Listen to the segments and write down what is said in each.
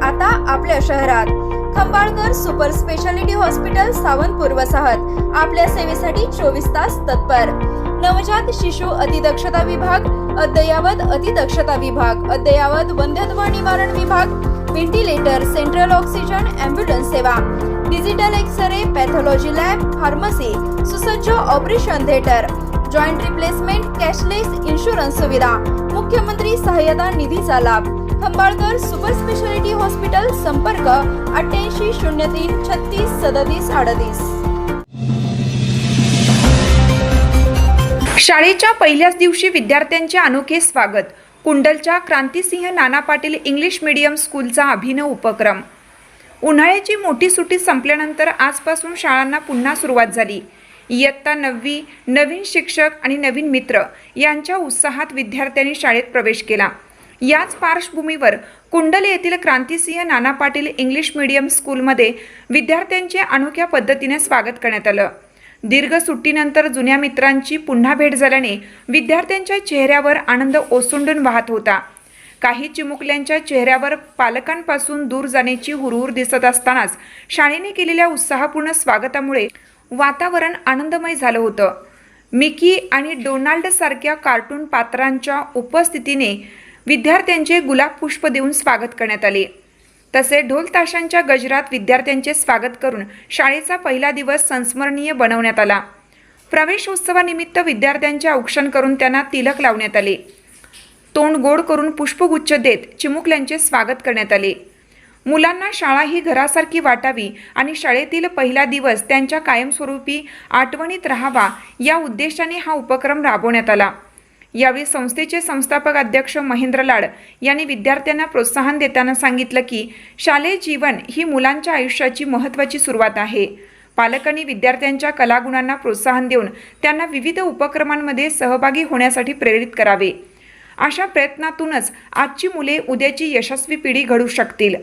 आता आपल्या शहरात Khambalkar super speciality hospital Sawantpur वसाहत आपल्या सेवेसाठी 24 तास तत्पर। नवजात शिशु अतिदक्षता विभाग, अद्ययावत अतिदक्षता विभाग, अद्ययावत वंध्यत्व निवारण विभाग, व्हेंटिलेटर, सेंट्रल ऑक्सिजन, ॲम्ब्युलन्स सेवा, digital x-ray, pathology lab, pharmacy, सुसज्ज operation theatre, joint replacement, cashless insurance सुविधा, मुख्यमंत्री सहाय्यता निधीचा लाभ। खंबाळकर सुपर स्पेशालिटी हॉस्पिटल, संपर्क 88 03 36 37 38। शाळेच्या पहिल्याच दिवशी विद्यार्थ्यांचे अनोखे स्वागत। कुंडलच्या क्रांतिसिंह नाना पाटील इंग्लिश मीडियम स्कूलचा अभिनव उपक्रम। उन्हाळ्याची मोठी सुट्टी संपल्यानंतर आजपासून शाळांना पुन्हा सुरुवात झाली। इयत्ता 9वी, नवीन शिक्षक आणि नवीन मित्र यांच्या उत्साहात विद्यार्थ्यांनी शाळेत प्रवेश केला। याच पार्श्वभूमीवर कुंडल येथील क्रांतिसिंह नाना पाटील इंग्लिश मीडियम स्कूलमध्ये विद्यार्थ्यांचे अनोख्या पद्धतीने स्वागत करण्यात आलं। दीर्घ सुट्टीनंतर जुन्या मित्रांची पुन्हा भेट झाल्याने विद्यार्थ्यांच्या चेहऱ्यावर आनंद ओसंडून वाहत होता। काही चिमुकल्यांच्या चेहऱ्यावर पालकांपासून दूर जाण्याची हुरहुर दिसत असतानाच शाळेने केलेल्या उत्साहपूर्ण स्वागतामुळे वातावरण आनंदमय झालं होतं। मिकी आणि डोनाल्ड सारख्या कार्टून पात्रांच्या उपस्थितीने विद्यार्थ्यांचे गुलाब पुष्प देऊन स्वागत करण्यात आले। तसे ढोल ताशांच्या गजरात विद्यार्थ्यांचे स्वागत करून शाळेचा पहिला दिवस संस्मरणीय बनवण्यात आला। प्रवेशोत्सवानिमित्त विद्यार्थ्यांचे औक्षण करून त्यांना तिलक लावण्यात आले। तोंड गोड करून पुष्पगुच्छ देत चिमुकल्यांचे स्वागत करण्यात आले। मुलांना शाळा ही घरासारखी वाटावी आणि शाळेतील पहिला दिवस त्यांच्या कायमस्वरूपी आठवणीत राहावा या उद्देशाने हा उपक्रम राबवण्यात आला। यावेळी संस्थेचे संस्थापक अध्यक्ष महेंद्र लाड यांनी विद्यार्थ्यांना प्रोत्साहन देताना सांगितलं की शालेय जीवन ही मुलांच्या आयुष्याची महत्त्वाची सुरुवात आहे। पालकांनी विद्यार्थ्यांच्या कलागुणांना प्रोत्साहन देऊन त्यांना विविध उपक्रमांमध्ये सहभागी होण्यासाठी प्रेरित करावे। अशा प्रयत्नातूनच आजची मुले उद्याची यशस्वी पिढी घडू शकतील।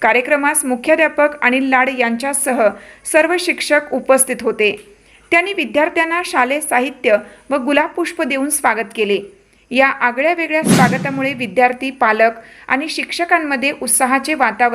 कार्यक्रमास मुख्याध्यापक अनिल लाड यांच्यासह सर्व शिक्षक उपस्थित होते। त्यांनी विद्यार्थ्यांना शालेय साहित्य व गुलाब पुष्प देऊन स्वागत केले। या आगळ्या वेगळ्या स्वागतामुळे विद्यार्थी, पालक आणि शिक्षकांमध्ये उत्साहाचे वातावरण